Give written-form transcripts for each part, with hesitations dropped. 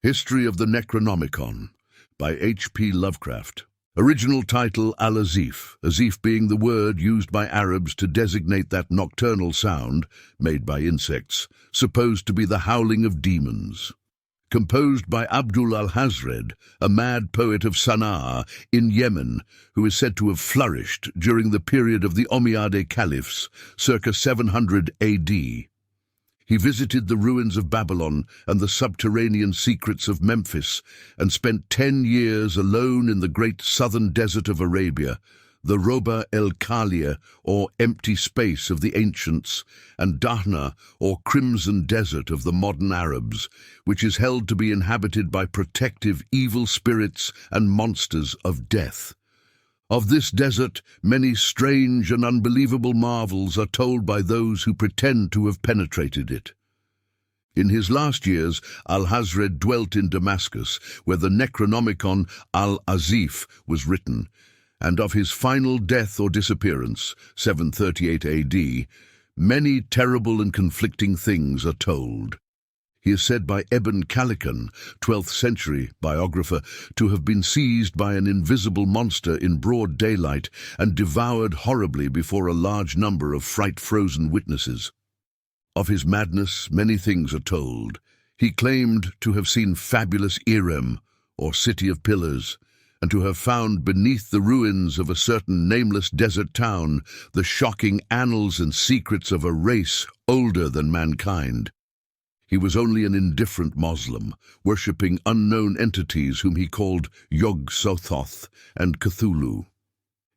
History of the Necronomicon by H.P.Lovecraft. Original title Al-Azif, Azif being the word used by Arabs to designate that nocturnal sound, made by insects, supposed to be the howling of demons. Composed by Abdul Alhazred, a mad poet of Sanaá in Yemen, who is said to have flourished during the period of the Ommiade caliphs, circa 700 AD. He visited the ruins of Babylon and the subterranean secrets of Memphis and spent 10 years alone in the great southern desert of Arabia, the Roba el Khaliyeh, or empty space of the ancients, and Dahna, or crimson desert of the modern Arabs, which is held to be inhabited by protective evil spirits and monsters of death. Of this desert, many strange and unbelievable marvels are told by those who pretend to have penetrated it. In his last years, Alhazred dwelt in Damascus, where the Necronomicon Al-Azif was written, and of his final death or disappearance, 738 AD, many terrible and conflicting things are told. He is said by Ibn Khaldun, 12th century biographer, to have been seized by an invisible monster in broad daylight and devoured horribly before a large number of fright-frozen witnesses. Of his madness, many things are told. He claimed to have seen fabulous Irem, or City of Pillars, and to have found beneath the ruins of a certain nameless desert town the shocking annals and secrets of a race older than mankind. He was only an indifferent Moslem, worshipping unknown entities whom he called Yog-Sothoth and Cthulhu.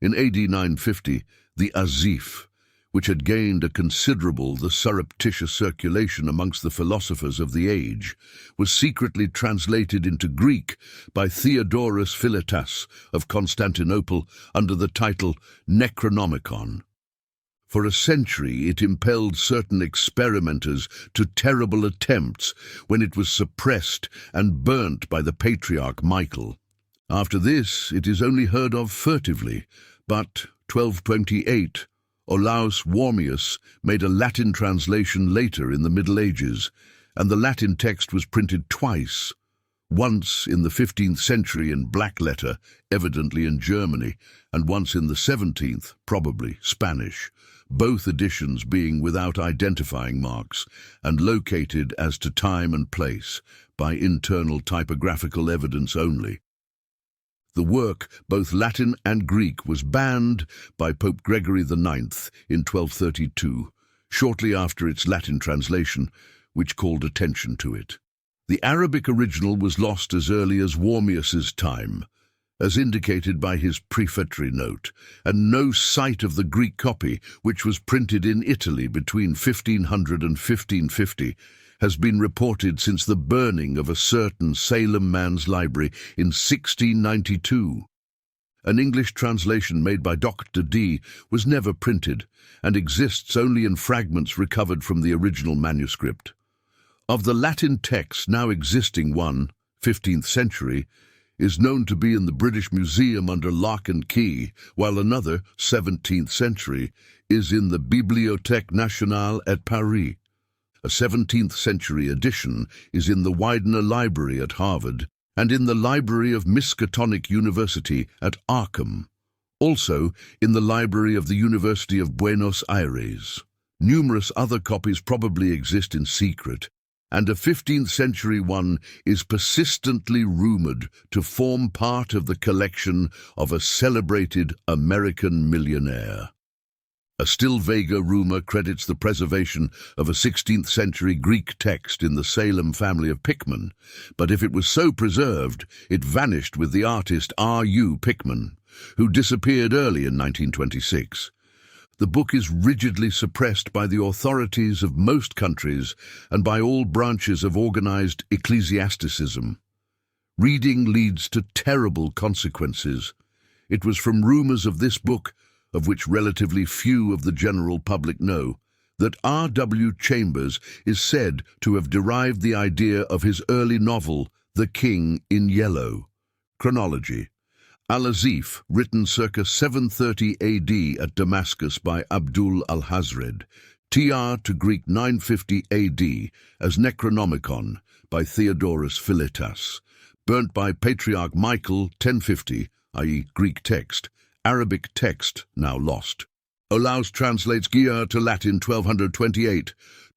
In AD 950, the Azif, which had gained a considerable surreptitious circulation amongst the philosophers of the age, was secretly translated into Greek by Theodorus Philetas of Constantinople under the title Necronomicon. For a century it impelled certain experimenters to terrible attempts when it was suppressed and burnt by the patriarch Michael. After this it is only heard of furtively, but 1228 Olaus Wormius made a Latin translation later in the Middle Ages, and the Latin text was printed twice, once in the 15th century in black letter, evidently in Germany, and once in the 17th, probably Spanish, both editions being without identifying marks and located as to time and place by internal typographical evidence only. The work, both Latin and Greek, was banned by Pope Gregory IX in 1232, shortly after its Latin translation, which called attention to it. The Arabic original was lost as early as Wormius's time, as indicated by his prefatory note, and no sight of the Greek copy, which was printed in Italy between 1500 and 1550, has been reported since the burning of a certain Salem man's library in 1692. An English translation made by Dr. D was never printed and exists only in fragments recovered from the original manuscript. Of the Latin text now existing, one, 15th century, is known to be in the British Museum under lock and key, while another, 17th century, is in the Bibliothèque Nationale at Paris. A 17th century edition is in the Widener Library at Harvard and in the Library of Miskatonic University at Arkham, also in the Library of the University of Buenos Aires. Numerous other copies probably exist in secret, and a 15th century one is persistently rumored to form part of the collection of a celebrated American millionaire. A still vaguer rumor credits the preservation of a 16th century Greek text in the Salem family of Pickman, but if it was so preserved, it vanished with the artist R.U. Pickman, who disappeared early in 1926. The book is rigidly suppressed by the authorities of most countries and by all branches of organized ecclesiasticism. Reading leads to terrible consequences. It was from rumors of this book, of which relatively few of the general public know, that rwchambers is said to have derived the idea of his early novel, The King in Yellow. Chronology. Al-Azif, written circa 730 AD at Damascus by Abdul Alhazred, TR to Greek 950 AD as Necronomicon, by Theodorus Philetas. Burnt by Patriarch Michael, 1050, i.e. Greek text. Arabic text, now lost. Olaus translates Gia to Latin 1228.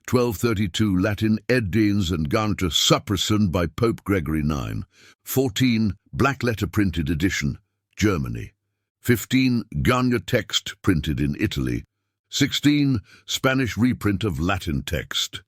1232 Latin Edines and Garniture Suppression by Pope Gregory IX. 14 Black letter printed edition, Germany. 15 Garnier text printed in Italy. 16 Spanish reprint of Latin text.